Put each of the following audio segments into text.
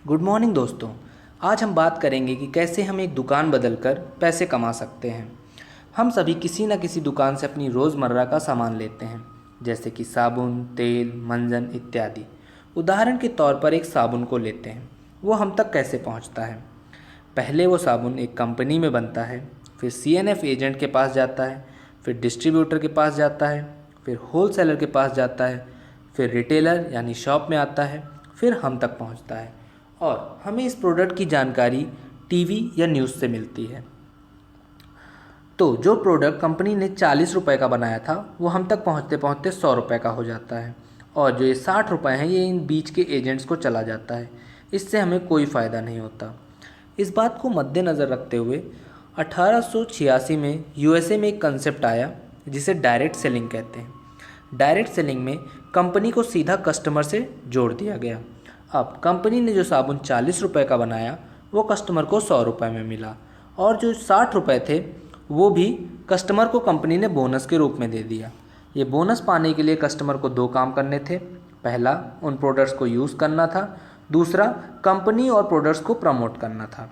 Good morning दोस्तों। आज हम बात करेंगे कि कैसे हम एक दुकान बदलकर पैसे कमा सकते हैं। हम सभी किसी न किसी दुकान से अपनी रोज़मर्रा का सामान लेते हैं, जैसे कि साबुन, तेल, मंजन इत्यादि। उदाहरण के तौर पर एक साबुन को लेते हैं, वो हम तक कैसे पहुंचता है। पहले वो साबुन एक कंपनी में बनता है, फिर सीएनएफ एजेंट के पास जाता है, फिर डिस्ट्रीब्यूटर के पास जाता है, फिर होलसेलर के पास जाता है, फिर रिटेलर यानी शॉप में आता है, फिर हम तक पहुंचता है और हमें इस प्रोडक्ट की जानकारी टीवी या न्यूज़ से मिलती है। तो जो प्रोडक्ट कंपनी ने 40 रुपये का बनाया था वो हम तक पहुंचते पहुंचते 100 रुपये का हो जाता है, और जो ये 60 रुपये हैं ये इन बीच के एजेंट्स को चला जाता है। इससे हमें कोई फ़ायदा नहीं होता। इस बात को मद्देनज़र रखते हुए 1886 में यूएसए में एक कंसेप्ट आया जिसे डायरेक्ट सेलिंग कहते हैं। डायरेक्ट सेलिंग में कंपनी को सीधा कस्टमर से जोड़ दिया गया। अब कंपनी ने जो साबुन 40 रुपये का बनाया वो कस्टमर को 100 रुपये में मिला, और जो 60 रुपये थे वो भी कस्टमर को कंपनी ने बोनस के रूप में दे दिया। ये बोनस पाने के लिए कस्टमर को दो काम करने थे। पहला, उन प्रोडक्ट्स को यूज़ करना था। दूसरा, कंपनी और प्रोडक्ट्स को प्रमोट करना था।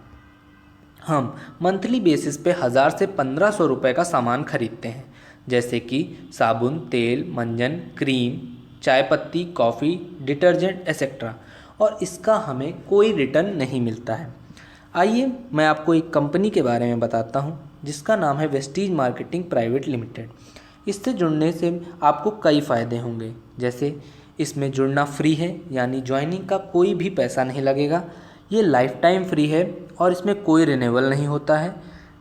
हम मंथली बेसिस पे 1000 से 1500 रुपये का सामान खरीदते हैं, जैसे कि साबुन, तेल, मंजन, क्रीम, चाय पत्ती, कॉफ़ी, डिटर्जेंट एक्सेट्रा, और इसका हमें कोई रिटर्न नहीं मिलता है। आइए मैं आपको एक कंपनी के बारे में बताता हूँ जिसका नाम है वेस्टीज मार्केटिंग प्राइवेट लिमिटेड। इससे जुड़ने से आपको कई फ़ायदे होंगे, जैसे इसमें जुड़ना फ्री है, यानी ज्वाइनिंग का कोई भी पैसा नहीं लगेगा। ये लाइफ टाइम फ्री है और इसमें कोई रिन्यूअल नहीं होता है।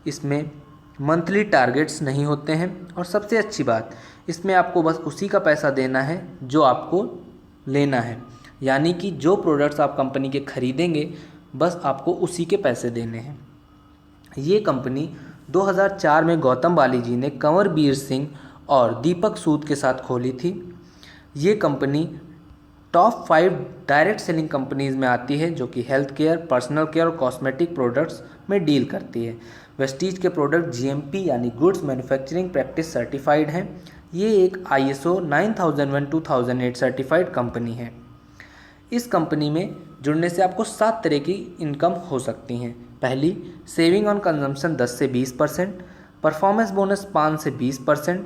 इसमें मंथली टारगेट्स नहीं होते हैं, और सबसे अच्छी बात, इसमें आपको बस उसी का पैसा देना है जो आपको लेना है, यानी कि जो प्रोडक्ट्स आप कंपनी के खरीदेंगे बस आपको उसी के पैसे देने हैं। ये कंपनी 2004 में गौतम बाली जी ने कंवरबीर सिंह और दीपक सूद के साथ खोली थी। ये company top 5 direct selling companies में आती है, जो कि हेल्थ केयर, पर्सनल केयर और कॉस्मेटिक प्रोडक्ट्स में डील करती है। वेस्टीज के प्रोडक्ट जीएमपी यानी गुड्स मैन्युफैक्चरिंग प्रैक्टिस सर्टिफाइड हैं। ये एक आईएसओ 9001-2008 सर्टिफाइड कंपनी है। इस कंपनी में जुड़ने से आपको 7 तरह की इनकम हो सकती हैं। पहली, सेविंग ऑन कंजम्पशन 10 से 20%, परफॉर्मेंस बोनस 5 से 20%,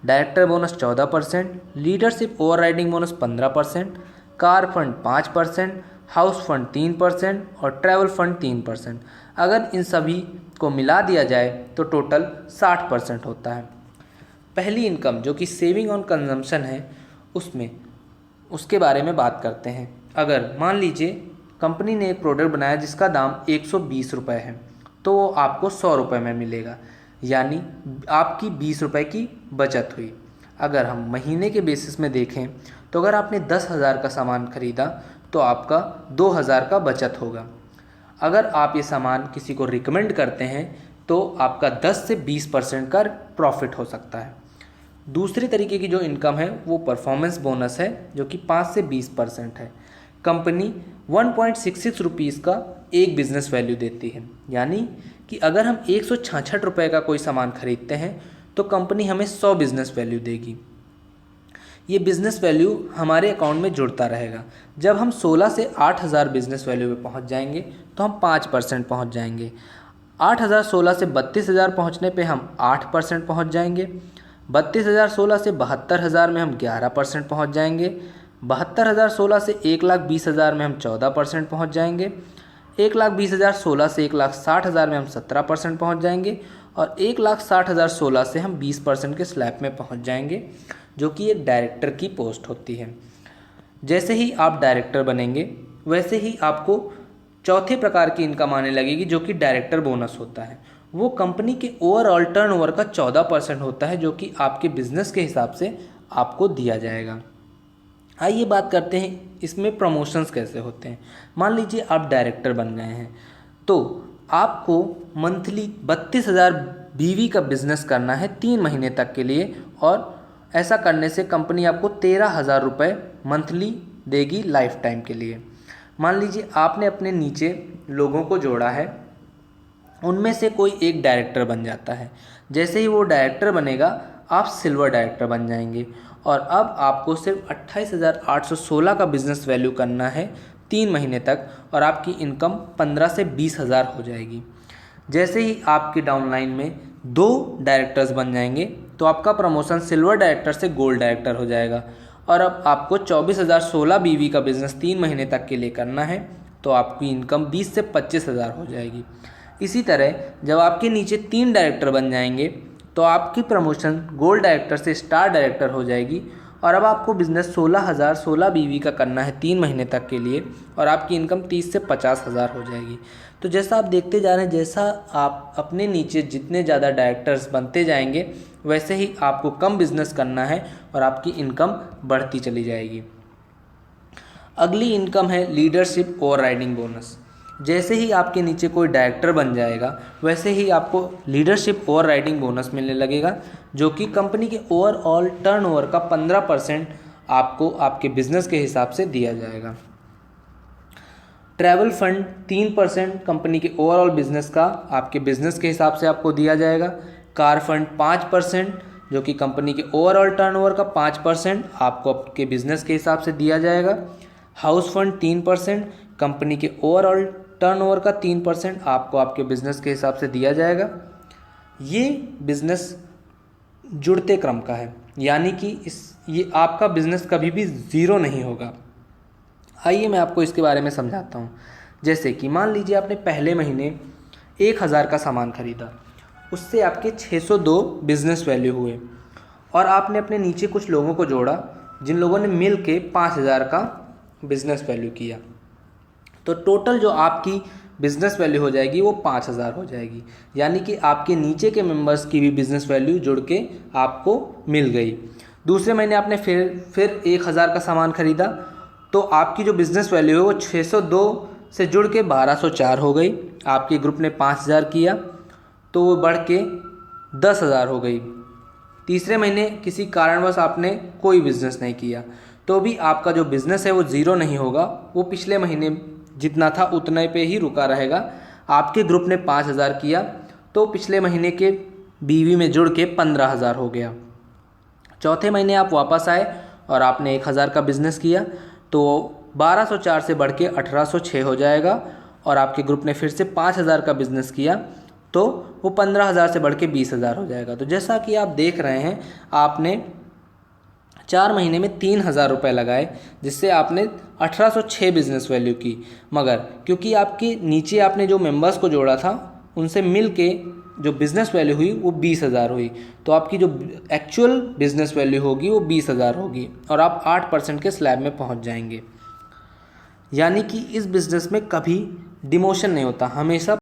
director bonus 14%, leadership overriding bonus 15%, car fund 5%, house fund 3% और ट्रैवल फंड 3%। अगर इन सभी को मिला दिया जाए तो टोटल 60% होता है। पहली इनकम जो कि सेविंग ऑन कंजम्पशन है, उसके बारे में बात करते हैं। अगर मान लीजिए कंपनी ने एक प्रोडक्ट बनाया जिसका दाम 120 रुपये है, तो वो आपको 100 रुपये में मिलेगा, यानी आपकी 20 रुपये की बचत हुई। अगर हम महीने के बेसिस में देखें तो अगर आपने 10,000 का सामान खरीदा तो आपका 2,000 का बचत होगा। अगर आप ये सामान किसी को रिकमेंड करते हैं तो आपका 10 से 20% का प्रॉफिट हो सकता है। दूसरी तरीके की जो इनकम है वो परफॉर्मेंस बोनस है, जो कि 5 से 20% है। कंपनी 1.66 रुपीज़ का एक बिज़नेस वैल्यू देती है, यानी कि अगर हम 166 रुपये का कोई सामान खरीदते हैं तो कंपनी हमें 100 बिज़नेस वैल्यू देगी। ये बिज़नेस वैल्यू हमारे अकाउंट में जुड़ता रहेगा। जब हम 16 से 8,000 बिज़नेस वैल्यू पे पहुंच जाएंगे तो हम 5% पहुंच जाएंगे। 8,000 16 से 32,000 पहुंचने पे हम 8% पहुंच जाएंगे। 32,000 16 से 72,000 में हम 11% पहुंच जाएंगे। 72,000 16 से 1,20,000 में हम 14% पहुंच जाएंगे। 1,20,000 16 से 1,60,000 में हम 17% पहुंच जाएंगे, और 1,60,000 16 से हम 20% के स्लैब में पहुंच जाएंगे, जो कि एक डायरेक्टर की पोस्ट होती है। जैसे ही आप डायरेक्टर बनेंगे वैसे ही आपको चौथे प्रकार की इनकम आने लगेगी, जो कि डायरेक्टर बोनस होता है। वो कंपनी के ओवरऑल टर्नओवर का 14% होता है, जो कि आपके बिजनेस के हिसाब से आपको दिया जाएगा। आइए बात करते हैं इसमें प्रमोशंस कैसे होते हैं। मान लीजिए आप डायरेक्टर बन गए हैं तो आपको मंथली 32,000 बीवी का बिजनेस करना है 3 महीने तक के लिए, और ऐसा करने से कंपनी आपको 13,000 रुपये मंथली देगी लाइफ टाइम के लिए। मान लीजिए आपने अपने नीचे लोगों को जोड़ा है, उनमें से कोई एक डायरेक्टर बन जाता है। जैसे ही वो डायरेक्टर बनेगा आप सिल्वर डायरेक्टर बन जाएंगे, और अब आपको सिर्फ 28,816 का बिज़नेस वैल्यू करना है 3 महीने तक और आपकी इनकम 15 से 20 हज़ार हो जाएगी। जैसे ही आपके डाउनलाइन में 2 डायरेक्टर्स बन जाएंगे तो आपका प्रमोशन सिल्वर डायरेक्टर से गोल्ड डायरेक्टर हो जाएगा और अब आपको 24,016 बीवी का बिजनेस 3 महीने तक के लिए करना है तो आपकी इनकम 20 से 25 हज़ार हो जाएगी। इसी तरह जब आपके नीचे 3 डायरेक्टर बन जाएंगे तो आपकी प्रमोशन गोल्ड डायरेक्टर से स्टार डायरेक्टर हो जाएगी और अब आपको बिज़नेस 16,016 बीवी का करना है 3 महीने तक के लिए और आपकी इनकम 30 से 50 हज़ार हो जाएगी। तो जैसा आप देखते जा रहे हैं, जैसा आप अपने नीचे जितने ज़्यादा डायरेक्टर्स बनते जाएंगे वैसे ही आपको कम बिजनेस करना है और आपकी इनकम बढ़ती चली जाएगी। अगली इनकम है लीडरशिप ओवरराइडिंग बोनस। जैसे ही आपके नीचे कोई डायरेक्टर बन जाएगा वैसे ही आपको लीडरशिप ओवरराइडिंग बोनस मिलने लगेगा, जो कि कंपनी के ओवरऑल टर्नओवर का 15% आपको आपके बिजनेस के हिसाब से दिया जाएगा। ट्रैवल फंड 3% कंपनी के ओवरऑल बिजनेस का आपके बिजनेस के हिसाब से आपको दिया जाएगा। कार फंड 5% जो कि कंपनी के ओवरऑल टर्नओवर का 5% आपको आपके बिजनेस के हिसाब से दिया जाएगा। हाउस फंड 3% कंपनी के ओवरऑल टर्नओवर का 3% आपको आपके बिजनेस के हिसाब से दिया जाएगा। ये बिजनेस जुड़ते क्रम का है, यानी कि ये आपका बिजनेस कभी भी ज़ीरो नहीं होगा। आइए मैं आपको इसके बारे में समझाता हूँ। जैसे कि मान लीजिए आपने पहले महीने 1,000 का सामान खरीदा, उससे आपके 602 बिजनेस वैल्यू हुए और आपने अपने नीचे कुछ लोगों को जोड़ा जिन लोगों ने मिल के 5,000 का बिजनेस वैल्यू किया, तो टोटल जो आपकी बिजनेस वैल्यू हो जाएगी वो 5,000 हो जाएगी। यानी कि आपके नीचे के मेंबर्स की भी बिजनेस वैल्यू जुड़ के आपको मिल गई। दूसरे महीने आपने फिर 1,000 का सामान खरीदा तो आपकी जो बिज़नेस वैल्यू है वो 602 से जुड़ के 1,204 हो गई। आपके ग्रुप ने 5,000 किया तो वो बढ़ के 10,000 हो गई। तीसरे महीने किसी कारणवश आपने कोई बिज़नेस नहीं किया तो भी आपका जो बिज़नेस है वो ज़ीरो नहीं होगा, वो पिछले महीने जितना था उतने पे ही रुका रहेगा। आपके ग्रुप ने 5,000 किया तो पिछले महीने के बीवी में जुड़ के 15,000 हो गया। चौथे महीने आप वापस आए और आपने 1,000 का बिज़नेस किया तो 1,204 से बढ़ के 1,806 हो जाएगा और आपके ग्रुप ने फिर से 5,000 का बिज़नेस किया तो वो 15,000 से बढ़ के 20,000 हो जाएगा। तो जैसा कि आप देख रहे हैं, आपने 4 महीने में 3,000 रुपये लगाए जिससे आपने 1,806 बिज़नेस वैल्यू की, मगर क्योंकि आपके नीचे आपने जो मेंबर्स को जोड़ा था उनसे मिल के जो बिज़नेस वैल्यू हुई वो 20,000 हुई, तो आपकी जो एक्चुअल बिज़नेस वैल्यू होगी वो 20,000 होगी और आप 8% के स्लैब में पहुंच जाएंगे। यानी कि इस बिज़नेस में कभी डिमोशन नहीं होता, हमेशा